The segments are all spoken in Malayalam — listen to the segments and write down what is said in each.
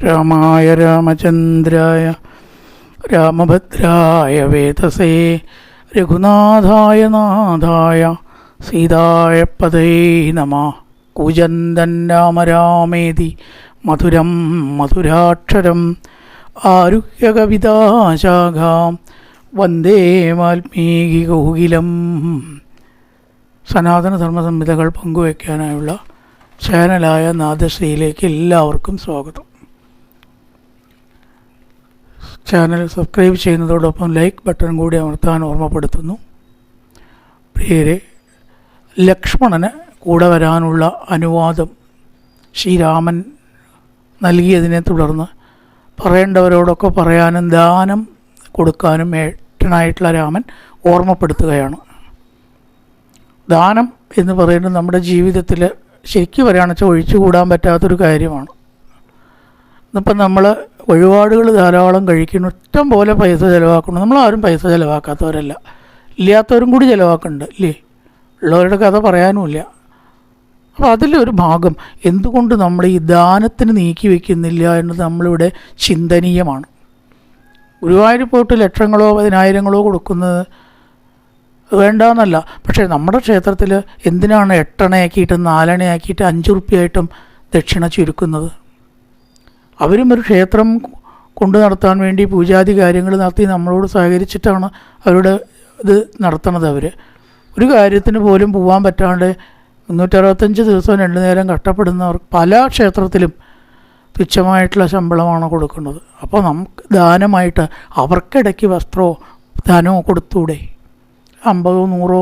രാമായ രാമചന്ദ്രായ രാമഭദ്രായ വേതസേ രഘുനാഥായ നാഥായ സീതായ പതേ നമഃ. കൂജന്തൻ രാമ രാമേതി മധുരം മധുരാക്ഷരം ആരുഹ്യകവിതാശാഖാം വന്ദേ വാൽമീകി കോകിലം. സനാതനധർമ്മ സംഹിതകൾ പങ്കുവയ്ക്കാനായുള്ള ചാനലായ നാദശ്രീയിലേക്ക് എല്ലാവർക്കും സ്വാഗതം. ചാനൽ സബ്സ്ക്രൈബ് ചെയ്യുന്നതോടൊപ്പം ലൈക്ക് ബട്ടൺ കൂടി അമർത്താൻ ഓർമ്മപ്പെടുത്തുന്നു. പ്രിയരെ, ലക്ഷ്മണന് കൂടെ വരാനുള്ള അനുവാദം ശ്രീരാമൻ നൽകിയതിനെ തുടർന്ന് പറയേണ്ടവരോടൊക്കെ പറയാനും ദാനം കൊടുക്കാനും ഏട്ടനായിട്ടുള്ള രാമൻ ഓർമ്മപ്പെടുത്തുകയാണ്. ദാനം എന്ന് പറയുന്നത് നമ്മുടെ ജീവിതത്തിൽ ശരിക്കും പറയുകയാണെന്ന് വെച്ചാൽ ഒഴിച്ചുകൂടാൻ പറ്റാത്തൊരു കാര്യമാണ്. ഇന്നിപ്പം നമ്മൾ വഴിപാടുകൾ ധാരാളം കഴിക്കുന്നു, ഇഷ്ടം പോലെ പൈസ ചിലവാക്കുന്നു. നമ്മളാരും പൈസ ചിലവാക്കാത്തവരല്ല, ഇല്ലാത്തവരും കൂടി ചിലവാക്കുന്നുണ്ട് ഇല്ലേ? ഉള്ളവരുടെ കഥ പറയാനുമില്ല. അപ്പോൾ അതിലൊരു ഭാഗം എന്തുകൊണ്ട് നമ്മൾ ഈ ദാനത്തിന് നീക്കി വയ്ക്കുന്നില്ല എന്നത് നമ്മളിവിടെ ചിന്തനീയമാണ്. ഗുരുവായൂർ പോയിട്ട് ലക്ഷങ്ങളോ പതിനായിരങ്ങളോ കൊടുക്കുന്നത് വേണ്ടാന്നല്ല, പക്ഷേ നമ്മുടെ ക്ഷേത്രത്തിൽ എന്തിനാണ് 8 അണയാക്കിയിട്ടും 4 അണയാക്കിയിട്ട് 5 ഉറുപ്പ്യയായിട്ടും ദക്ഷിണ ചുരുക്കുന്നത്? അവരും ഒരു ക്ഷേത്രം കൊണ്ടു നടത്താൻ വേണ്ടി പൂജാതി കാര്യങ്ങൾ നടത്തി നമ്മളോട് സഹകരിച്ചിട്ടാണ് അവരുടെ ഇത് നടത്തുന്നത്. അവർ ഒരു കാര്യത്തിന് പോലും പോകാൻ പറ്റാണ്ട് 365 ദിവസം 2 നേരം കഷ്ടപ്പെടുന്നവർ പല ക്ഷേത്രത്തിലും തുച്ഛമായിട്ടുള്ള ശമ്പളമാണ് കൊടുക്കുന്നത്. അപ്പോൾ നമുക്ക് ദാനമായിട്ട് അവർക്കിടയ്ക്ക് വസ്ത്രമോ ദാനമോ കൊടുത്തൂടെ? 50 100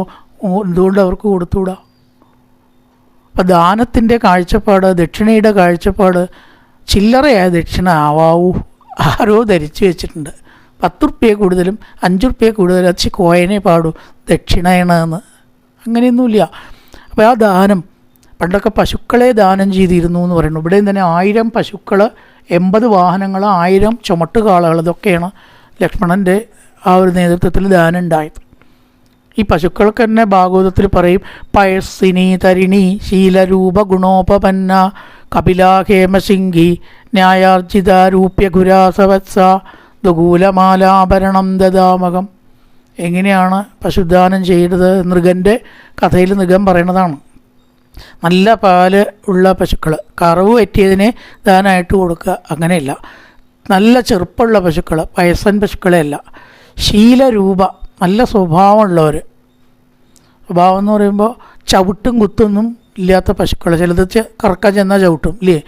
എന്തുകൊണ്ട് അവർക്ക് കൊടുത്തുകൂടാ? അപ്പം ദാനത്തിൻ്റെ കാഴ്ചപ്പാട്, ദക്ഷിണയുടെ കാഴ്ചപ്പാട് ചില്ലറയായ ദക്ഷിണ ആവാവൂ ആരോ ധരിച്ചു വെച്ചിട്ടുണ്ട്. 10 ഉറുപ്പ്യ കൂടുതലും 5 ഉറുപ്പ്യ കൂടുതലും അച്ഛ കോയനെ പാടൂ ദക്ഷിണയെന്ന്. അങ്ങനെയൊന്നുമില്ല. അപ്പോൾ ആ ദാനം പണ്ടൊക്കെ പശുക്കളെ ദാനം ചെയ്തിരുന്നു എന്ന് പറയുന്നു. ഇവിടെയും തന്നെ 1000 പശുക്കൾ, 80 വാഹനങ്ങൾ, 1000 ചുമട്ടുകാളകൾ, ഇതൊക്കെയാണ് ലക്ഷ്മണൻ്റെ ആ ഒരു നേതൃത്വത്തിൽ ദാനം ഉണ്ടായത്. ഈ പശുക്കൾക്ക് തന്നെ ഭാഗവതത്തിൽ പറയും, പയസ്സിനി തരിണി ശീലരൂപ ഗുണോപപന്ന കപിലാഹേമസിംഹി ന്യായാർജിത രൂപ്യഘുരാസവത്സ ദുകൂലമാലാഭരണം ദദാമകം. എങ്ങനെയാണ് പശുദാനം ചെയ്തത്? നൃഗൻ്റെ കഥയിൽ നൃഗൻ പറയണതാണ്. നല്ല പാല് ഉള്ള പശുക്കൾ, കറവ് പറ്റിയതിനെ ദാനമായിട്ട് കൊടുക്കുക, അങ്ങനെയല്ല. നല്ല ചെറുപ്പമുള്ള പശുക്കൾ, വയസ്സൻ പശുക്കളെയല്ല. ശീലരൂപ, നല്ല സ്വഭാവമുള്ളവർ. സ്വഭാവം എന്ന് പറയുമ്പോൾ ചവിട്ടും കുത്തൊന്നും ഇല്ലാത്ത പശുക്കൾ. ചിലത് കറക്കാൻ ചെന്നാൽ ചവിട്ടും ഇല്ലേ?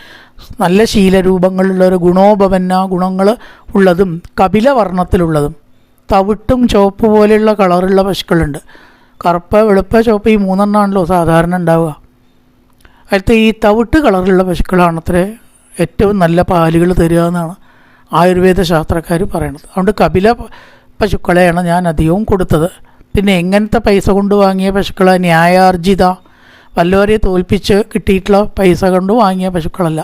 നല്ല ശീലരൂപങ്ങളുള്ളവർ, ഗുണോപപന്ന, ഗുണങ്ങൾ ഉള്ളതും കപിലവർണ്ണത്തിലുള്ളതും. തവിട്ടും ചുവപ്പ് പോലെയുള്ള കളറുള്ള പശുക്കളുണ്ട്. കറുപ്പ്, വെളുപ്പ്, ചുവപ്പ്, ഈ 3 എണ്ണമാണല്ലോ സാധാരണ ഉണ്ടാവുക. അതിലത്തെ ഈ തവിട്ട് കളറുള്ള പശുക്കളാണത്രേ ഏറ്റവും നല്ല പാലുകൾ തരിക എന്നാണ് ആയുർവേദ ശാസ്ത്രക്കാർ പറയണത്. അതുകൊണ്ട് കപില പശുക്കളെയാണ് ഞാൻ അധികവും കൊടുത്തത്. പിന്നെ എങ്ങനത്തെ പൈസ കൊണ്ട് വാങ്ങിയ പശുക്കളെ? ന്യായാർജിത, വല്ലവരെ തോൽപ്പിച്ച് കിട്ടിയിട്ടുള്ള പൈസ കൊണ്ട് വാങ്ങിയ പശുക്കളല്ല.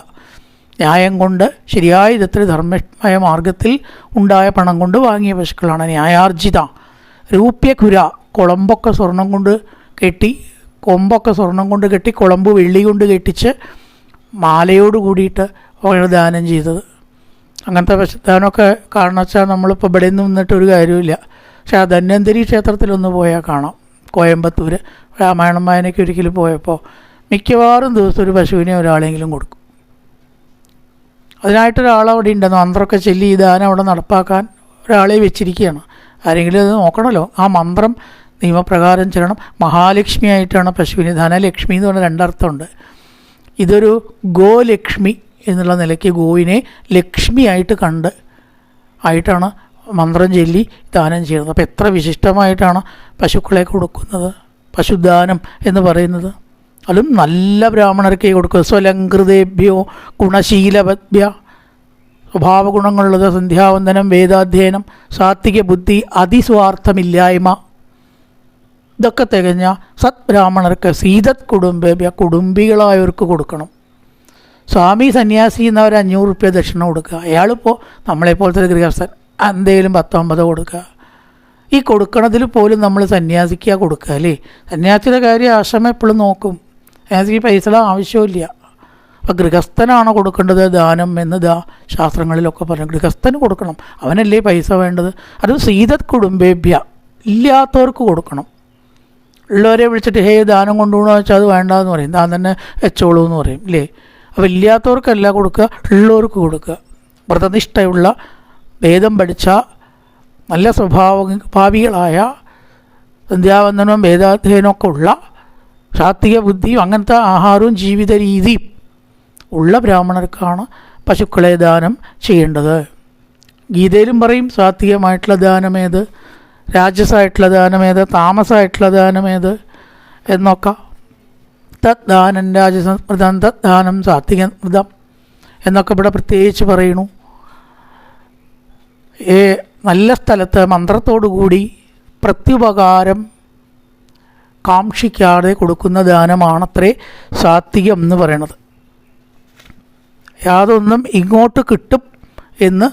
ന്യായം കൊണ്ട് ശരിയായ വിധത്തിൽ ധർമ്മമായ മാർഗത്തിൽ ഉണ്ടായ പണം കൊണ്ട് വാങ്ങിയ പശുക്കളാണ് ന്യായാർജിത. രൂപ്യഖുര, കുളമ്പൊക്കെ സ്വർണം കൊണ്ട് കെട്ടി, കൊമ്പൊക്കെ സ്വർണം കൊണ്ട് കെട്ടി, കുളമ്പ് വെള്ളി കൊണ്ട് കെട്ടിച്ച് മാലയോട് കൂടിയിട്ട് ദാനം ചെയ്തത്. അങ്ങനത്തെ പശുദാനമൊക്കെ കാണുന്ന വെച്ചാൽ നമ്മളിപ്പോൾ ഇവിടെ നിന്ന് നിന്നിട്ടൊരു കാര്യമില്ല. പക്ഷേ ആ ധന്വന്തരി ക്ഷേത്രത്തിലൊന്ന് പോയാൽ കാണാം. കോയമ്പത്തൂർ രാമായണം വായനയ്ക്ക് ഒരിക്കലും പോയപ്പോൾ മിക്കവാറും ദിവസം ഒരു പശുവിനെ ഒരാളെങ്കിലും കൊടുക്കും. അതിനായിട്ടൊരാളവിടെ ഉണ്ടെന്ന് മന്ത്രമൊക്കെ ചൊല്ലി ഈ ദാനം അവിടെ നടപ്പാക്കാൻ ഒരാളെ വെച്ചിരിക്കുകയാണ്. ആരെങ്കിലും അത് നോക്കണമല്ലോ. ആ മന്ത്രം നിയമപ്രകാരം ചെല്ലണം. മഹാലക്ഷ്മി ആയിട്ടാണ് പശുവിന്. ധനലക്ഷ്മി എന്ന് പറഞ്ഞാൽ 2 അർത്ഥമുണ്ട്. ഇതൊരു ഗോലക്ഷ്മി എന്നുള്ള നിലയ്ക്ക് ഗോവിനെ ലക്ഷ്മിയായിട്ട് കണ്ട് ആയിട്ടാണ് മന്ത്രം ചൊല്ലി ദാനം ചെയ്യുന്നത്. അപ്പോൾ എത്ര വിശിഷ്ടമായിട്ടാണ് പശുക്കളെ കൊടുക്കുന്നത്. പശുദാനം എന്ന് പറയുന്നത് അതും നല്ല ബ്രാഹ്മണർക്കേ കൊടുക്കുക. സ്വലങ്കൃതേഭ്യോ ഗുണശീലവദ്ഭ്യ, സ്വഭാവ ഗുണങ്ങളുള്ളത്, സന്ധ്യാവന്ദനം, വേദാധ്യയനം, സാത്വിക ബുദ്ധി, അതിസ്വാർത്ഥമില്ലായ്മ, ഇതൊക്കെ തികഞ്ഞ സത്ബ്രാഹ്മണർക്ക് സീതത് കുടുംബേഭ്യ, കുടുംബികളായവർക്ക് കൊടുക്കണം. സ്വാമി സന്യാസി എന്നവർ 500 ഉറുപ്പ്യ ദക്ഷിണ കൊടുക്കുക. അയാളിപ്പോൾ നമ്മളെപ്പോലത്തെ ഗൃഹസ്ഥൻ എന്തെങ്കിലും 10-50 കൊടുക്കുക. ഈ കൊടുക്കണതിൽ പോലും നമ്മൾ സന്യാസിക്കുക കൊടുക്കുക അല്ലേ? സന്യാസിയുടെ കാര്യം ആശ്രമം എപ്പോഴും നോക്കും. സന്യാസിക്ക് പൈസയുടെ ആവശ്യമില്ല. അപ്പോൾ ഗൃഹസ്ഥനാണ് കൊടുക്കേണ്ടത് ദാനം എന്ന് ശാസ്ത്രങ്ങളിലൊക്കെ പറഞ്ഞു. ഗൃഹസ്ഥന് കൊടുക്കണം, അവനല്ലേ പൈസ വേണ്ടത്. അത് സീതത് കുടുംബേഭ്യ, ഇല്ലാത്തവർക്ക് കൊടുക്കണം. ഉള്ളവരെ വിളിച്ചിട്ട് ഹേ ദാനം കൊണ്ടുപോകണമെന്ന് വെച്ചാൽ അത് വേണ്ടെന്ന് പറയും, താൻ തന്നെ വെച്ചോളൂ എന്ന് പറയും ഇല്ലേ. അപ്പോൾ ഇല്ലാത്തവർക്കല്ല കൊടുക്കുക, ഉള്ളവർക്ക് കൊടുക്കുക. വ്രതനിഷ്ഠയുള്ള, വേദം പഠിച്ച നല്ല സ്വഭാവികളായ, സന്ധ്യാവന്ദനവും വേദാധ്യയനമൊക്കെ ഉള്ള, സാത്വിക ബുദ്ധിയും അങ്ങനത്തെ ആഹാരവും ജീവിത രീതിയും ഉള്ള ബ്രാഹ്മണർക്കാണ് പശുക്കളെ ദാനം ചെയ്യേണ്ടത്. ഗീതയിലും പറയും സാത്വികമായിട്ടുള്ള ദാനമേത്, രാജസായിട്ടുള്ള ദാനമേത്, താമസമായിട്ടുള്ള ദാനമേത് എന്നൊക്കെ. തത് ദാനം രാജസമൃതം, തത് ദാനം സാത്വികമൃതം എന്നൊക്കെ ഇവിടെ പ്രത്യേകിച്ച് പറയണു. നല്ല സ്ഥലത്ത് മന്ത്രത്തോടു കൂടി പ്രത്യുപകാരം കാക്ഷിക്കാതെ കൊടുക്കുന്ന ദാനമാണത്രേ സാത്വികം എന്ന് പറയണത്. യാതൊന്നും ഇങ്ങോട്ട് കിട്ടും എന്ന്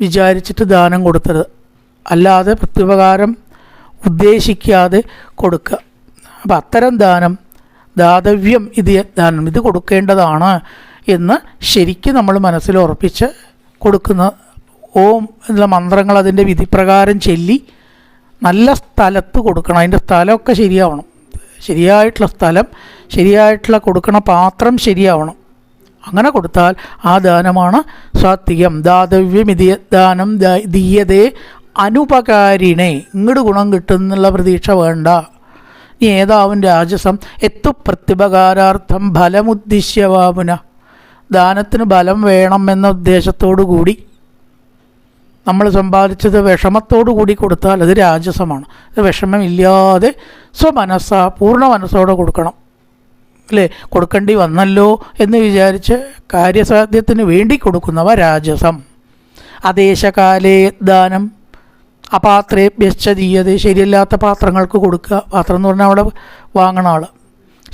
വിചാരിച്ചിട്ട് ദാനം കൊടുത്തത്, അല്ലാതെ പ്രത്യുപകാരം ഉദ്ദേശിക്കാതെ കൊടുക്കുക. അപ്പം അത്തരം ദാനം, ദാതവ്യം ഇത് ദാനം, ഇത് കൊടുക്കേണ്ടതാണ് എന്ന് ശരിക്കും നമ്മൾ മനസ്സിൽ ഉറപ്പിച്ച് കൊടുക്കുന്ന ഓം എന്നുള്ള മന്ത്രങ്ങൾ അതിൻ്റെ വിധിപ്രകാരം ചൊല്ലി നല്ല സ്ഥലത്ത് കൊടുക്കണം. അതിൻ്റെ സ്ഥലമൊക്കെ ശരിയാവണം, ശരിയായിട്ടുള്ള സ്ഥലം, ശരിയായിട്ടുള്ള കൊടുക്കണ പാത്രം ശരിയാവണം. അങ്ങനെ കൊടുത്താൽ ആ ദാനമാണ് സാത്വികം. ദാതവ്യം ഇതി ദാനം ദീയതേ അനുപകാരിണേ, ഇങ്ങോട്ട് ഗുണം കിട്ടുന്നുള്ള പ്രതീക്ഷ വേണ്ട. ഇനി ഏതാവും രാജസം എത്തു പ്രത്യുപകാരാർത്ഥം ഫലമുദ്ദിശ്യവാപുന, ദാനത്തിന് ഫലം വേണം എന്ന ഉദ്ദേശത്തോടു കൂടി നമ്മൾ സമ്പാദിച്ചത് വിഷമത്തോടു കൂടി കൊടുത്താൽ അത് രാജസമാണ്. അത് വിഷമമില്ലാതെ സ്വമനസ്സാ പൂർണ്ണ മനസ്സോടെ കൊടുക്കണം അല്ലേ. കൊടുക്കേണ്ടി വന്നല്ലോ എന്ന് വിചാരിച്ച് കാര്യസാധ്യത്തിന് വേണ്ടി കൊടുക്കുന്നവ രാജസം. അദേശകാലേ ദാനം അപാത്രേഭ്യശ്ച ദീയതേ, ശരിയല്ലാത്ത പാത്രങ്ങൾക്ക് കൊടുക്കുക. പാത്രം എന്ന് പറഞ്ഞാൽ അവിടെ വാങ്ങണ ആൾ.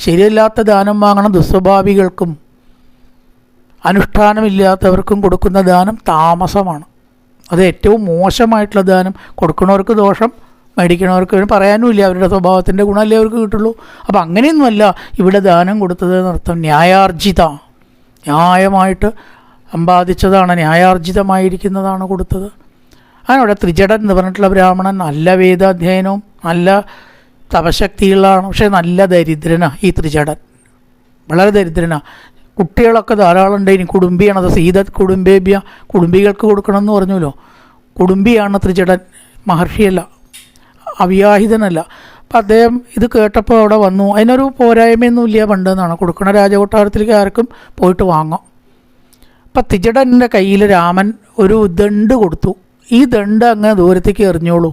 ശരിയല്ലാത്ത ദാനം വാങ്ങണം ദുസ്വഭാവികൾക്കും അനുഷ്ഠാനമില്ലാത്തവർക്കും കൊടുക്കുന്ന ദാനം താമസമാണ്. അത് ഏറ്റവും മോശമായിട്ടുള്ള ദാനം. കൊടുക്കുന്നവർക്ക് ദോഷം, മേടിക്കണവർക്ക് പറയാനുമില്ല, അവരുടെ സ്വഭാവത്തിൻ്റെ ഗുണമല്ലേ അവർക്ക് കിട്ടുള്ളൂ. അപ്പോൾ അങ്ങനെയൊന്നുമല്ല ഇവിടെ ദാനം കൊടുത്തത് എന്നർത്ഥം. ന്യായാർജിത, ന്യായമായിട്ട് സമ്പാദിച്ചതാണ്, ന്യായാർജിതമായിരിക്കുന്നതാണ് കൊടുത്തത്. അതിനവിടെ ത്രിജടൻ എന്ന് പറഞ്ഞിട്ടുള്ള ബ്രാഹ്മണൻ നല്ല വേദാധ്യയനവും നല്ല തപശക്തിയുള്ളതാണ്, പക്ഷേ നല്ല ദരിദ്രനാണ് ഈ ത്രിജടൻ, വളരെ ദരിദ്രനാണ്. കുട്ടികളൊക്കെ ധാരാളം ഉണ്ട്. ഇനി കുടുംബിയാണത്, സീതത് കുടുംബേഭ്യ, കുടുംബികൾക്ക് കൊടുക്കണമെന്ന് പറഞ്ഞല്ലോ. കുടുംബിയാണ് ത്രിജടൻ, മഹർഷിയല്ല, അവിവാഹിതനല്ല. അപ്പം അദ്ദേഹം ഇത് കേട്ടപ്പോൾ അവിടെ വന്നു. അതിനൊരു പോരായ്മയൊന്നുമില്ല പണ്ടെന്നാണ്, കൊടുക്കണ രാജകൊട്ടാരത്തിലേക്ക് ആർക്കും പോയിട്ട് വാങ്ങാം. അപ്പം ത്രിജടൻ്റെ കയ്യിൽ രാമൻ ഒരു ദണ്ട് കൊടുത്തു. ഈ ദണ്ട് അങ്ങ് ദൂരത്തേക്ക് എറിഞ്ഞോളൂ,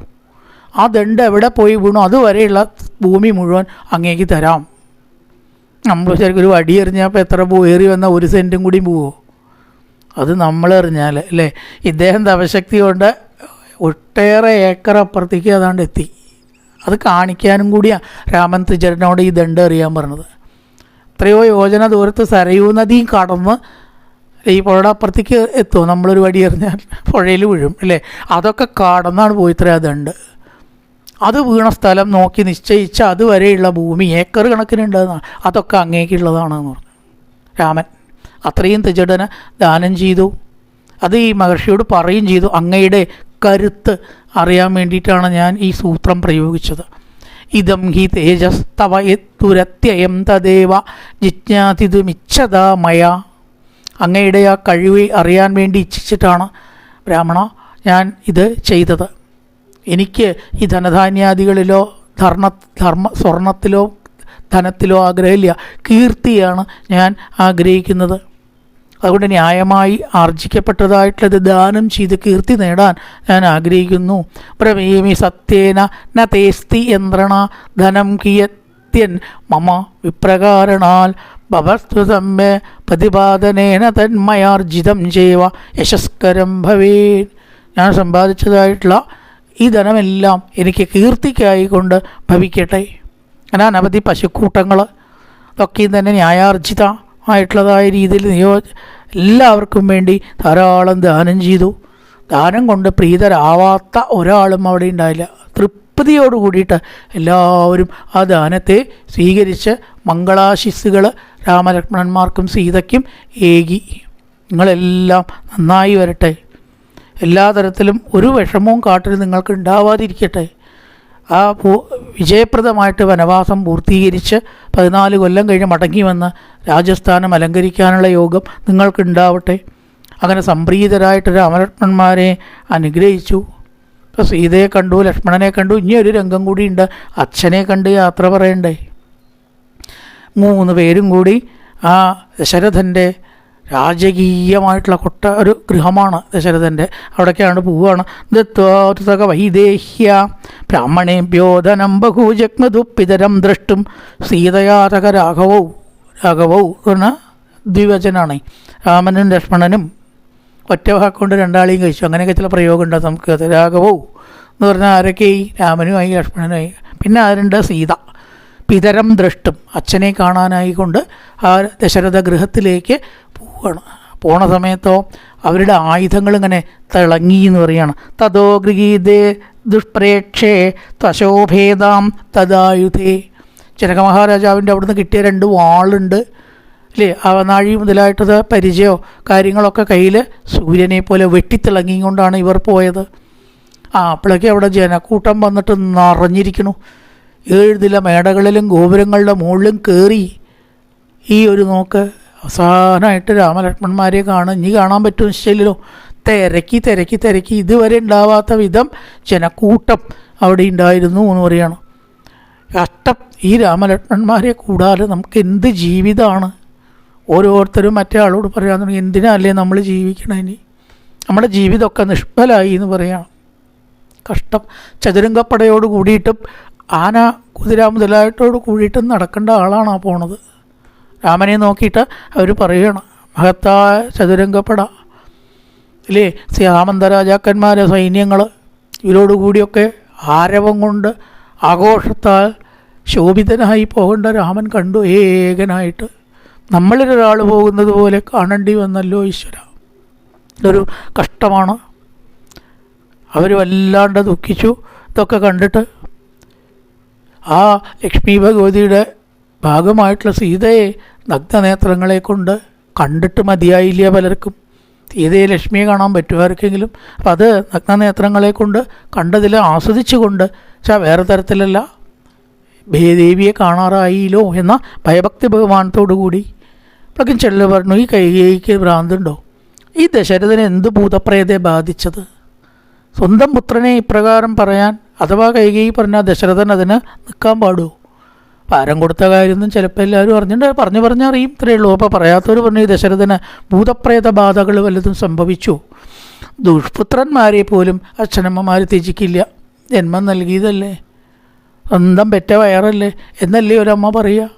ആ ദണ്ട് എവിടെ പോയി വീണു അതുവരെയുള്ള ഭൂമി മുഴുവൻ അങ്ങേക്ക് തരാം. നമ്മൾ ശരിക്കും ഒരു വടി എറിഞ്ഞപ്പോൾ എത്ര ഏറി വന്നാൽ 1 സെൻറ്റും കൂടി പോവോ? അത് നമ്മൾ എറിഞ്ഞാൽ അല്ലേ. ഇദ്ദേഹം തപശക്തി കൊണ്ട് ഒട്ടേറെ ഏക്കർ അപ്പുറത്തേക്ക് അതാണ്ട് എത്തി. അത് കാണിക്കാനും കൂടിയാണ് രാമൻ ത്രിജടനോട് ഈ ദണ്ട് എറിയാൻ പറഞ്ഞത്. എത്രയോ യോജന ദൂരത്ത് സരയൂ നദിയും കടന്ന് ഈ പുഴയുടെ അപ്പുറത്തേക്ക് എത്തുമോ? നമ്മളൊരു വടി എറിഞ്ഞാൽ പുഴയിൽ വീഴും അല്ലേ. അതൊക്കെ കടന്നാണ് പോയിത്ര ആ ദണ്ട്. അത് വീണ സ്ഥലം നോക്കി നിശ്ചയിച്ച അതുവരെയുള്ള ഭൂമി ഏക്കർ കണക്കിനുണ്ടെന്നാണ്, അതൊക്കെ അങ്ങേക്കുള്ളതാണെന്ന് പറഞ്ഞു രാമൻ. അത്രയും ത്രിജടന് ദാനം ചെയ്തു. അത് ഈ മഹർഷിയോട് പറയുകയും ചെയ്തു, അങ്ങയുടെ കരുത്ത് അറിയാൻ വേണ്ടിയിട്ടാണ് ഞാൻ ഈ സൂത്രം പ്രയോഗിച്ചത്. ഇതം ഹി തേജസ്തവ തുരത്യയം തദേവ ജിജ്ഞാതിതുമിച്ഛത മയ. അങ്ങയുടെ ആ കഴിവ് അറിയാൻ വേണ്ടി ഇച്ഛിച്ചിട്ടാണ് ബ്രാഹ്മണ ഞാൻ ഇത് ചെയ്തത്. എനിക്ക് ഈ ധനധാന്യാദികളിലോ സ്വർണത്തിലോ ധനത്തിലോ ആഗ്രഹമില്ല, കീർത്തിയാണ് ഞാൻ ആഗ്രഹിക്കുന്നത്. അതുകൊണ്ട് ന്യായമായി ആർജിക്കപ്പെട്ടതായിട്ടുള്ളത് ദാനം ചെയ്ത് കീർത്തി നേടാൻ ഞാൻ ആഗ്രഹിക്കുന്നു. ബ്രവീമി സത്യേന ന തേസ്തി യന്ത്രണ ധനം കിയത്യൻ മമ വിപ്രകാരണാൽ ഭവസ്തുതമ്മേ പ്രതിപാദനേന തന്മയാർജിതം ചെയ്വ യശസ്കരം ഭവേൻ. ഞാൻ സമ്പാദിച്ചതായിട്ടുള്ള ഈ ധനമെല്ലാം എനിക്ക് കീർത്തിക്കായിക്കൊണ്ട് ഭവിക്കട്ടെ. അങ്ങനെ അനവധി പശുക്കൂട്ടങ്ങൾ ഇതൊക്കെയും തന്നെ ന്യായാർജിത ആയിട്ടുള്ളതായ രീതിയിൽ എല്ലാവർക്കും വേണ്ടി ധാരാളം ദാനം ചെയ്തു. ദാനം കൊണ്ട് പ്രീതരാവാത്ത ഒരാളും അവിടെ ഉണ്ടായില്ല. തൃപ്തിയോട് കൂടിയിട്ട് എല്ലാവരും ആ ദാനത്തെ സ്വീകരിച്ച് മംഗളാശിസ്സുകൾ രാമലക്ഷ്മണന്മാർക്കും സീതയ്ക്കും ഏകി. നിങ്ങളെല്ലാം നന്നായി വരട്ടെ, എല്ലാ തരത്തിലും ഒരു വിഷമവും കാട്ടിൽ നിങ്ങൾക്ക് ഉണ്ടാവാതിരിക്കട്ടെ. ആ വിജയപ്രദമായിട്ട് വനവാസം പൂർത്തീകരിച്ച് 14 കൊല്ലം കഴിഞ്ഞ് മടങ്ങി വന്ന് രാജസ്ഥാനം അലങ്കരിക്കാനുള്ള യോഗം നിങ്ങൾക്കുണ്ടാവട്ടെ. അങ്ങനെ സംപ്രീതരായിട്ട് രാമലക്ഷ്മണന്മാരെ അനുഗ്രഹിച്ചു. ഇപ്പോൾ സീതയെ കണ്ടു, ലക്ഷ്മണനെ കണ്ടു, ഇനി ഒരു രംഗം കൂടിയുണ്ട്. അച്ഛനെ കണ്ട് യാത്ര പറയണ്ടേ. 3 പേരും കൂടി ആ ദശരഥൻ്റെ രാജകീയമായിട്ടുള്ള ഒരു ഗൃഹമാണ് ദശരഥൻ്റെ. അവിടേക്കാണ് പോവുകയാണ്. ദത്വാതക വൈദേഹ്യ ബ്രാഹ്മണേഭ്യോധനം ബഹുജഗ്മതുപ്പിതരം ദ്രഷ്ടും സീതയാതക രാഘവൗ എന്ന് പറഞ്ഞാൽ ദ്വിവചനാണ്. രാമനും ലക്ഷ്മണനും ഒറ്റ വാക്കുകൊണ്ട് രണ്ടാളെയും കഴിച്ചു. അങ്ങനെയൊക്കെ ചില പ്രയോഗമുണ്ട് നമുക്ക്. അത് രാഘവൗ എന്ന് പറഞ്ഞാൽ ആരൊക്കെയായി? രാമനുമായി ലക്ഷ്മണനുമായി. പിന്നെ അതിലുണ്ട് സീത. പിതരം ദ്രഷ്ടും, അച്ഛനെ കാണാനായിക്കൊണ്ട് ആ ദശരഥ ഗൃഹത്തിലേക്ക് പോവുകയാണ്. പോണ സമയത്തോ അവരുടെ ആയുധങ്ങൾ ഇങ്ങനെ തിളങ്ങി എന്ന് പറയുകയാണ്. തതോ ഗൃഹീതേ ദുഷ്പ്രേക്ഷേ ത്വശോഭേദാം തദായുധേ. ജനക മഹാരാജാവിൻ്റെ അവിടുന്ന് കിട്ടിയ 2 വാളുണ്ട് അല്ലേ, അവനാഴി മുതലായിട്ടത് പരിചയമോ കാര്യങ്ങളൊക്കെ കയ്യിൽ സൂര്യനെ പോലെ വെട്ടിത്തിളങ്ങിക്കൊണ്ടാണ് ഇവർ പോയത്. അപ്പോഴേക്കും അവിടെ ജനക്കൂട്ടം വന്നിട്ട് നിറഞ്ഞിരിക്കണു. 7 മേടകളിലും ഗോപുരങ്ങളുടെ മുകളിലും കയറി ഈ ഒരു നോക്ക്. അവസാനമായിട്ട് രാമലക്ഷ്മണന്മാരെ ഇനി കാണാൻ പറ്റും നിശ്ചയില്ലല്ലോ. തിരക്കി ഇതുവരെ ഉണ്ടാവാത്ത വിധം ജനക്കൂട്ടം അവിടെ ഉണ്ടായിരുന്നു എന്ന് പറയുകയാണ്. കഷ്ടം, ഈ രാമലക്ഷ്മണന്മാരെ കൂടാതെ നമുക്ക് എന്ത് ജീവിതമാണ്. ഓരോരുത്തരും മറ്റേ ആളോട് പറയാൻ തുടങ്ങി, എന്തിനല്ലേ നമ്മൾ ജീവിക്കണം, ഇനി നമ്മുടെ ജീവിതമൊക്കെ നിഷ്ഫലമായി എന്ന് പറയുകയാണ്. കഷ്ടം. ചതുരംഗപ്പടയോട് കൂടിയിട്ടും ആന കുതിര മുതലായിട്ടോട് കൂടിയിട്ടും നടക്കേണ്ട ആളാണ് ആ പോണത്. രാമനെ നോക്കിയിട്ട് അവർ പറയുകയാണ്, മഹത്തായ ചതുരംഗപ്പട ഇല്ലേ, സാമന്ത രാജാക്കന്മാരെ സൈന്യങ്ങൾ ഇവരോടുകൂടിയൊക്കെ ആരവം കൊണ്ട് ആഘോഷത്താൽ ശോഭിതനായി പോകേണ്ട രാമൻ കണ്ടു ഏകനായിട്ട്. നമ്മളിലൊരാൾ പോകുന്നത് പോലെ കാണേണ്ടി വന്നല്ലോ ഈശ്വര. ഇതൊരു കഷ്ടമാണ്. അവർ വല്ലാണ്ട് ദുഃഖിച്ചു. ഇതൊക്കെ കണ്ടിട്ട് ആ ലക്ഷ്മി ഭഗവതിയുടെ ഭാഗമായിട്ടുള്ള സീതയെ നഗ്നനേത്രങ്ങളെ കൊണ്ട് കണ്ടിട്ട് മതിയായില്ല പലർക്കും. സീതയെ ലക്ഷ്മിയെ കാണാൻ പറ്റുമാർക്കെങ്കിലും അപ്പം അത് നഗ്നനേത്രങ്ങളെ കൊണ്ട് കണ്ടതിൽ ആസ്വദിച്ചു കൊണ്ട് വേറെ തരത്തിലല്ല, ദേവിയെ കാണാറായില്ലോ എന്ന ഭയഭക്തി ബഹുമാനത്തോടു കൂടി. അപ്പോഴേക്കും ചെല്ലു പറഞ്ഞു, ഈ കൈകേയിക്ക് ഭ്രാന്തുണ്ടോ? ഈ ദശരഥന് എന്ത് ഭൂതപ്രേതയെ ബാധിച്ചത്? സ്വന്തം പുത്രനെ ഇപ്രകാരം പറയാൻ അഥവാ കൈകേയി പറഞ്ഞാൽ ദശരഥൻ അതിന് നിൽക്കാൻ പാടുമോ? ഭാരം കൊടുത്ത കാര്യമൊന്നും ചിലപ്പോൾ എല്ലാവരും അറിഞ്ഞിട്ട് പറഞ്ഞറിയും, ഇത്രയേ ഉള്ളൂ. അപ്പോൾ പറയാത്തവർ പറഞ്ഞു, ഈ ദശരഥന് ഭൂതപ്രേത ബാധകൾ വല്ലതും സംഭവിച്ചു. ദുഷ്പുത്രന്മാരെ പോലും അച്ഛനമ്മമാർ ത്യജിക്കില്ല, ജന്മം നൽകിയതല്ലേ, സ്വന്തം പെറ്റ വയറല്ലേ എന്നല്ലേ ഒരമ്മ പറയുക.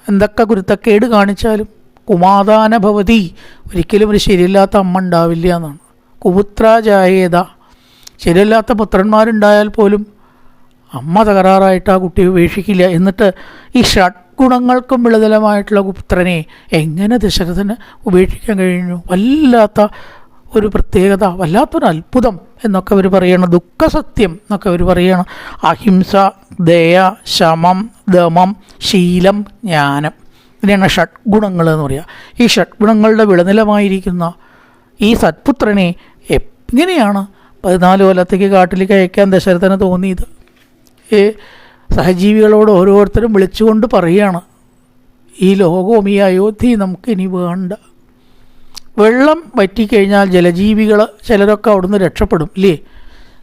എന്തൊക്കെ ഗുരുത്തക്കേട് കാണിച്ചാലും കുമാതാന ഭവതി, ഒരിക്കലും ഒരു ശരിയില്ലാത്ത അമ്മ ഉണ്ടാവില്ല എന്നാണ്. കുപുത്രാജായേത, ശരിയല്ലാത്ത പുത്രന്മാരുണ്ടായാൽ പോലും അമ്മ തകരാറായിട്ട് ആ കുട്ടിയെ ഉപേക്ഷിക്കില്ല. എന്നിട്ട് ഈ ഷഡ്ഗുണങ്ങൾക്കും വിളതലമായിട്ടുള്ള പുത്രനെ എങ്ങനെ ദശരഥന് ഉപേക്ഷിക്കാൻ കഴിഞ്ഞു? വല്ലാത്ത ഒരു പ്രത്യേകത, വല്ലാത്തൊരു അത്ഭുതം എന്നൊക്കെ അവർ പറയണം. ദുഃഖസത്യം എന്നൊക്കെ അവർ പറയണം. അഹിംസ, ദയ, ശമം, ദമം, ശീലം, ജ്ഞാനം, ഇതിനെയാണ് ഷഡ്ഗുണങ്ങൾ എന്ന് പറയുക. ഈ ഷഡ്ഗുണങ്ങളുടെ വിളനിലമായിരിക്കുന്ന ഈ സത്പുത്രനെ എങ്ങനെയാണ് 14 കൊല്ലത്തേക്ക് കാട്ടിലേക്ക് അയക്കാൻ ദശരഥന് തോന്നിയത്? സഹജീവികളോട് ഓരോരുത്തരും വിളിച്ചുകൊണ്ട് പറയുകയാണ്, ഈ ലോകവും ഈ അയോധ്യയും നമുക്കിനി വേണ്ട. വെള്ളം വറ്റിക്കഴിഞ്ഞാൽ ജലജീവികൾ ചിലരൊക്കെ അവിടുന്ന് രക്ഷപ്പെടും ഇല്ലേ,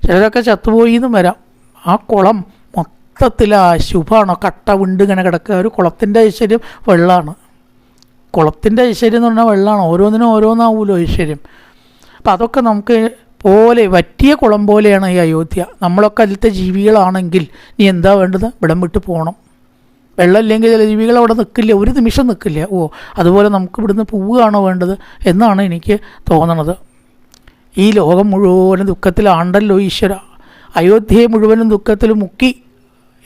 ചിലരൊക്കെ ചത്തുപോയി എന്നും വരാം. ആ കുളം മൊത്തത്തിൽ അശുഭമാണ്, കട്ട വിണ്ട് ഇങ്ങനെ കിടക്കുക. ഒരു കുളത്തിൻ്റെ ഐശ്വര്യം വെള്ളമാണ്. കുളത്തിൻ്റെ ഐശ്വര്യം എന്ന് പറഞ്ഞാൽ വെള്ളമാണ്. ഓരോന്നിനും ഓരോന്നാവുമല്ലോ ഐശ്വര്യം. അപ്പം അതൊക്കെ നമുക്ക് പോലെ വറ്റിയ കുളം പോലെയാണ് ഈ അയോധ്യ. നമ്മളൊക്കെ അതിലത്തെ ജീവികളാണെങ്കിൽ നീ എന്താ വേണ്ടത്? ഇവിടം വിട്ട് പോകണം. വെള്ളമില്ലെങ്കിൽ ചില ജീവികൾ അവിടെ നിൽക്കില്ല, ഒരു നിമിഷം നിൽക്കില്ല. അതുപോലെ നമുക്ക് ഇവിടുന്ന് പോവുകയാണോ വേണ്ടത് എന്നാണ് എനിക്ക് തോന്നണത്. ഈ ലോകം മുഴുവനും ദുഃഖത്തിലാണ്ടല്ലോ ഈശ്വര. അയോധ്യയെ മുഴുവനും ദുഃഖത്തിൽ മുക്കി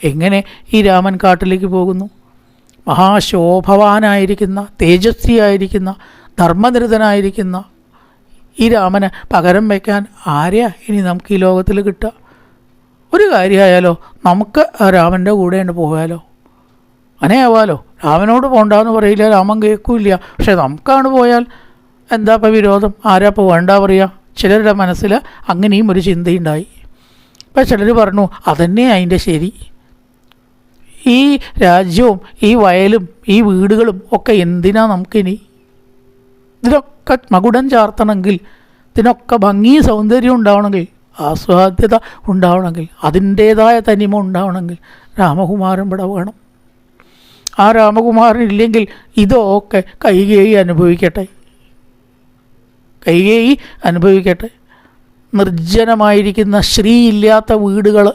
എങ്ങനെ ഈ രാമൻ കാട്ടിലേക്ക് പോകുന്നു? മഹാശോഭവാനായിരിക്കുന്ന, തേജസ്വിയായിരിക്കുന്ന, ധർമ്മനിരതനായിരിക്കുന്ന ഈ രാമന് പകരം വയ്ക്കാൻ ആരെയാ ഇനി നമുക്ക് ഈ ലോകത്തിൽ കിട്ടുക? ഒരു കാര്യമായാലോ നമുക്ക് ആ രാമൻ്റെ കൂടെ ഉണ്ട് പോകാലോ, അങ്ങനെ ആവാലോ. രാമനോട് പോകണ്ടെന്ന് പറയില്ല, രാമൻ കേൾക്കില്ല. പക്ഷെ നമുക്കാണ് പോയാൽ എന്താ ഇപ്പം വിരോധം, ആരാ ഇപ്പോൾ വേണ്ട പറയുക? ചിലരുടെ മനസ്സിൽ അങ്ങനെയും ഒരു ചിന്തയുണ്ടായി. അപ്പം ചിലർ പറഞ്ഞു അതന്നെ അതിൻ്റെ ശരി. ഈ രാജ്യവും ഈ വയലും ഈ വീടുകളും ഒക്കെ എന്തിനാ നമുക്കിനി? ഇതിനൊക്കെ മകുടം ചാർത്തണമെങ്കിൽ, ഇതിനൊക്കെ ഭംഗി സൗന്ദര്യം ഉണ്ടാവണമെങ്കിൽ, ആസ്വാദ്യത ഉണ്ടാവണമെങ്കിൽ, അതിൻ്റേതായ തനിമ ഉണ്ടാവണമെങ്കിൽ രാമകുമാരൻ ഇവിടെ വേണം. ആ രാമകുമാരൻ ഇല്ലെങ്കിൽ ഇതൊക്കെ കൈകേയി അനുഭവിക്കട്ടെ, കൈകേയി അനുഭവിക്കട്ടെ. നിർജ്ജനമായിരിക്കുന്ന ശ്രീയില്ലാത്ത വീടുകൾ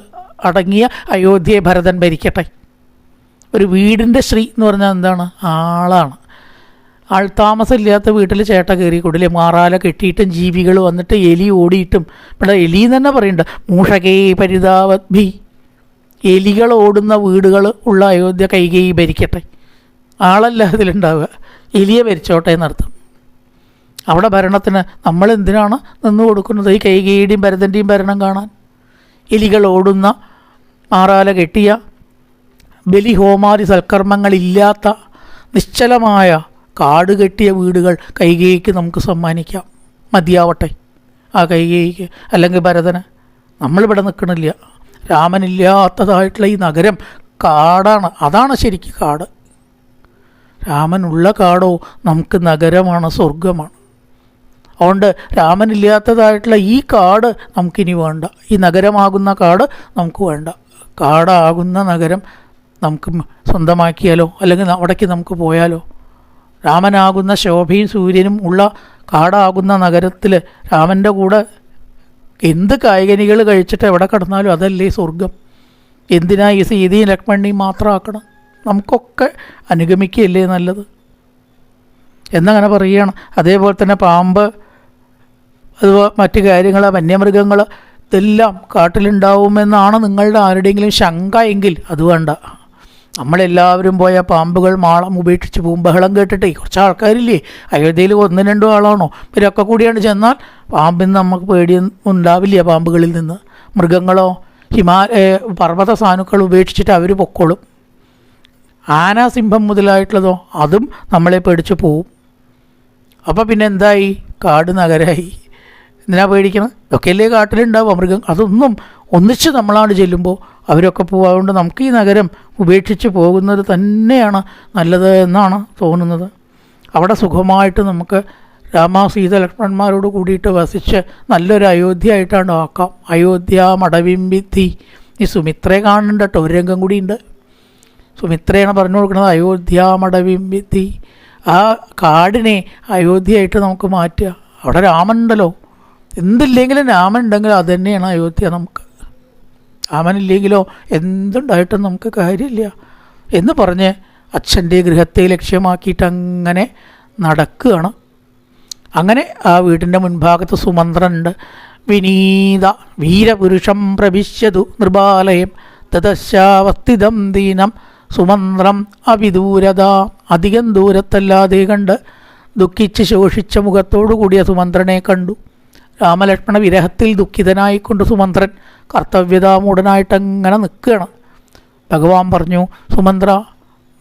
അടങ്ങിയ അയോധ്യയെ ഭരതൻ ഭരിക്കട്ടെ. ഒരു വീടിൻ്റെ ശ്രീ എന്ന് പറഞ്ഞാൽ എന്താണ്? ആളാണ്. ആൾ താമസമില്ലാത്ത വീട്ടിൽ ചേട്ട കയറി കൂടില്ലേ, മാറാല കെട്ടിയിട്ടും ജീവികൾ വന്നിട്ട് എലി ഓടിയിട്ടും. ഇവിടെ എലി തന്നെ പറയുന്നുണ്ട്, മൂഷകേ പരിതാവദ്ഭി. എലികൾ ഓടുന്ന വീടുകൾ ഉള്ള അയോധ്യ കൈകേയി ഭരിക്കട്ടെ. ആളല്ല ഇതിലുണ്ടാവുക, എലിയെ ഭരിച്ചോട്ടെ എന്നർത്ഥം. അവിടെ ഭരണത്തിന് നമ്മൾ എന്തിനാണ് നിന്ന് കൊടുക്കുന്നത്? ഈ കൈകേയിയുടെയും ഭരതൻ്റെയും ഭരണം കാണാൻ. എലികൾ ഓടുന്ന, മാറാല കെട്ടിയ, ബലിഹോമാരി സൽക്കർമ്മങ്ങളില്ലാത്ത നിശ്ചലമായ കാട് കെട്ടിയ വീടുകൾ കൈകേയിക്ക് നമുക്ക് സമ്മാനിക്കാം. മതിയാവട്ടെ ആ കൈകേയിക്ക്, അല്ലെങ്കിൽ ഭരതന്. നമ്മളിവിടെ നിൽക്കണില്ല. രാമനില്ലാത്തതായിട്ടുള്ള ഈ നഗരം കാടാണ്. അതാണ് ശരിക്കും കാട്. രാമനുള്ള കാടോ നമുക്ക് നഗരമാണ്, സ്വർഗമാണ്. അതുകൊണ്ട് രാമനില്ലാത്തതായിട്ടുള്ള ഈ കാട് നമുക്കിനി വേണ്ട. ഈ നഗരമാകുന്ന കാട് നമുക്ക് വേണ്ട. കാടാകുന്ന നഗരം നമുക്ക് സ്വന്തമാക്കിയാലോ, അല്ലെങ്കിൽ അവിടേക്ക് നമുക്ക് പോയാലോ. രാമനാകുന്ന ശോഭയും സൂര്യനും ഉള്ള കാടാകുന്ന നഗരത്തിൽ രാമൻ്റെ കൂടെ എന്ത് കായികനികൾ കഴിച്ചിട്ട് എവിടെ കിടന്നാലും അതല്ലേ സ്വർഗം. എന്തിനാ ഈ സീതയും ലക്ഷ്മണിയും മാത്രം ആക്കണം? നമുക്കൊക്കെ അനുഗമിക്കുകയല്ലേ നല്ലത് എന്നങ്ങനെ പറയുകയാണ്. അതേപോലെ തന്നെ പാമ്പ്, അതുപോലെ മറ്റു കാര്യങ്ങൾ, വന്യമൃഗങ്ങൾ ഇതെല്ലാം കാട്ടിലുണ്ടാവുമെന്നാണ് നിങ്ങളുടെ ആരുടെയെങ്കിലും ശങ്ക എങ്കിൽ അത് വേണ്ട. നമ്മളെല്ലാവരും പോയ പാമ്പുകൾ മാളം ഉപേക്ഷിച്ച് പോകും. ബഹളം കേട്ടിട്ടേ കുറച്ച് ആൾക്കാരില്ലേ, അയോധ്യയിൽ 1-2 ആളാണോ, ഇവരൊക്കെ കൂടിയാണ് ചെന്നാൽ പാമ്പിൽ നിന്ന് നമുക്ക് പേടിയൊന്നും ഉണ്ടാവില്ല. പാമ്പുകളിൽ നിന്ന് മൃഗങ്ങളോ പർവ്വത സാനുക്കൾ ഉപേക്ഷിച്ചിട്ട് അവർ പൊക്കോളും. ആന, സിംഹം മുതലായിട്ടുള്ളതോ അതും നമ്മളെ പേടിച്ച് പോവും. അപ്പോൾ പിന്നെ എന്തായി? കാട് നഗരമായി. എന്തിനാ പേടിക്കണം? ഇതൊക്കെയല്ലേ കാട്ടിലുണ്ടാവുക മൃഗം. അതൊന്നും ഒന്നിച്ച് നമ്മളാണ് ചെല്ലുമ്പോൾ അവരൊക്കെ പോകും. അതുകൊണ്ട് നമുക്ക് ഈ നഗരം ഉപേക്ഷിച്ച് പോകുന്നത് തന്നെയാണ് നല്ലത് എന്നാണ് തോന്നുന്നത്. അവിടെ സുഖമായിട്ട് നമുക്ക് രാമ സീത ലക്ഷ്മണന്മാരോട് കൂടിയിട്ട് വസിച്ച് നല്ലൊരു അയോധ്യ ആയിട്ടാണ് ആക്കാം. അയോധ്യ മടവിംബിത്തി. ഈ സുമിത്രയെ കാണുന്നുണ്ട് കേട്ടോ, ഒരു രംഗം കൂടിയുണ്ട്. സുമിത്രയാണ് പറഞ്ഞു കൊടുക്കുന്നത് അയോധ്യ മടവിംബിത്തി. ആ കാടിനെ അയോധ്യയായിട്ട് നമുക്ക് മാറ്റുക. അവിടെ രാമനുണ്ടല്ലോ, എന്തില്ലെങ്കിലും രാമൻ ഉണ്ടെങ്കിൽ അത് തന്നെയാണ് അയോധ്യ നമുക്ക്. രാമനില്ലെങ്കിലോ എന്തുണ്ടായിട്ടും നമുക്ക് കാര്യമില്ല എന്ന് പറഞ്ഞ് അച്ഛൻ്റെ ഗൃഹത്തെ ലക്ഷ്യമാക്കിയിട്ട് അങ്ങനെ നടക്കുകയാണ്. അങ്ങനെ ആ വീടിൻ്റെ മുൻഭാഗത്ത് സുമന്ത്രനുണ്ട്. വിനീത വീരപുരുഷം പ്രവിശ്യതു നൃപാലയം തദശാവസ്ഥിതം ദീനം സുമന്ത്രം അവിദൂരത. അധികം ദൂരത്തല്ലാതെ കണ്ട് ദുഃഖിച്ച് ശോഷിച്ച മുഖത്തോടു കൂടിയ സുമന്ത്രനെ കണ്ടു. രാമലക്ഷ്മണ വിരഹത്തിൽ ദുഃഖിതനായിക്കൊണ്ട് സുമന്ത്രൻ കർത്തവ്യതാമൂഢനായിട്ടങ്ങനെ നിൽക്കുകയാണ്. ഭഗവാൻ പറഞ്ഞു, സുമന്ത്ര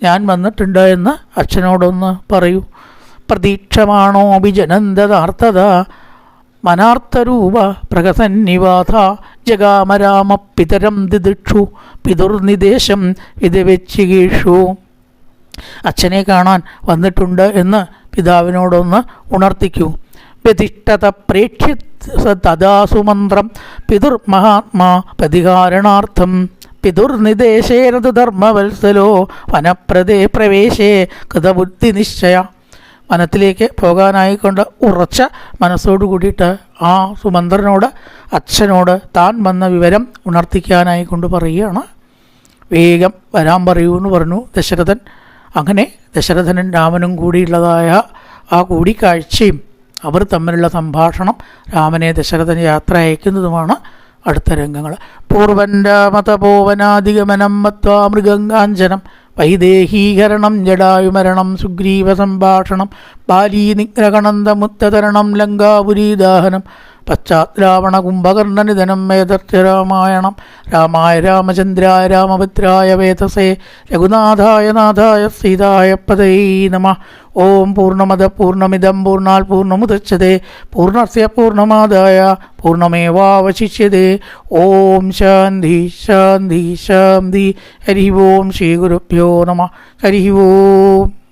ഞാൻ വന്നിട്ടുണ്ട് എന്ന് അച്ഛനോടൊന്ന് പറയൂ. പ്രതീക്ഷമാണോ വിജനന്ദതാർത്ഥത മനാർത്ഥരൂപ പ്രകസന്നിവാഥ ജഗാമരാമ പിതരം ദിദിക്ഷു പിതുർനിദേശം വിധവെച്ചികേഷു. അച്ഛനെ കാണാൻ വന്നിട്ടുണ്ട് എന്ന് പിതാവിനോടൊന്ന് ഉണർത്തിക്കൂ. വ്യതിഷ്ഠത പ്രേക്ഷ്യ തഥാ സുമന്ത്രം പിതുർമഹാത്മാ പ്രതികാരണാർത്ഥം പിതുർനിദേശേനതു ധർമ്മവത്സലോ വനപ്രദേ പ്രവേശേ കൃതബുദ്ധി നിശ്ചയ. വനത്തിലേക്ക് പോകാനായിക്കൊണ്ട് ഉറച്ച മനസ്സോടു കൂടിയിട്ട് ആ സുമന്ത്രനോട് അച്ഛനോട് താൻ വന്ന വിവരം ഉണർത്തിക്കാനായിക്കൊണ്ട് പറയുകയാണ്. വേഗം വരാൻ പറയൂ എന്ന് പറഞ്ഞു ദശരഥൻ. അങ്ങനെ ദശരഥനും രാമനും കൂടിയുള്ളതായ ആ കൂടിക്കാഴ്ചയും അവർ തമ്മിലുള്ള സംഭാഷണം, രാമനെ ദശരഥന് യാത്ര അയക്കുന്നതുമാണ് അടുത്ത രംഗങ്ങൾ. പൂർവന്റാമതപോവനാധിഗമനം മത്വാ മൃഗങ്കാഞ്ചനം വൈദേഹീകരണം ജടായുമരണം സുഗ്രീവ സംഭാഷണം ബാലീനിഗ്രഹണന്തമുത്തതരണം ലങ്കാപുരീദാഹനം പശ്ചാത്രാവണ കുംഭകർണനിധനം വേദർച്ച രാമായണം രാമായ രാമചന്ദ്രായ രാമഭദ്രായ വേദസേ രഘുനാഥായ നാഥായ സീതായ പതൈ നമഃ. ഓം പൂർണ്ണമദ പൂർണ്ണമിദം പൂർണ്ണാൽ പൂർണ്ണമുദച്യതേ പൂർണ്ണസ്യ പൂർണ്ണമാദായ പൂർണ്ണമേവാവശിഷ്യതേ. ഓം ശാന്തി ശാന്തി ശാന്തി. ഹരി ഓം ശ്രീ ഗുരുഭ്യോ നമഃ. ഹരി ഓം.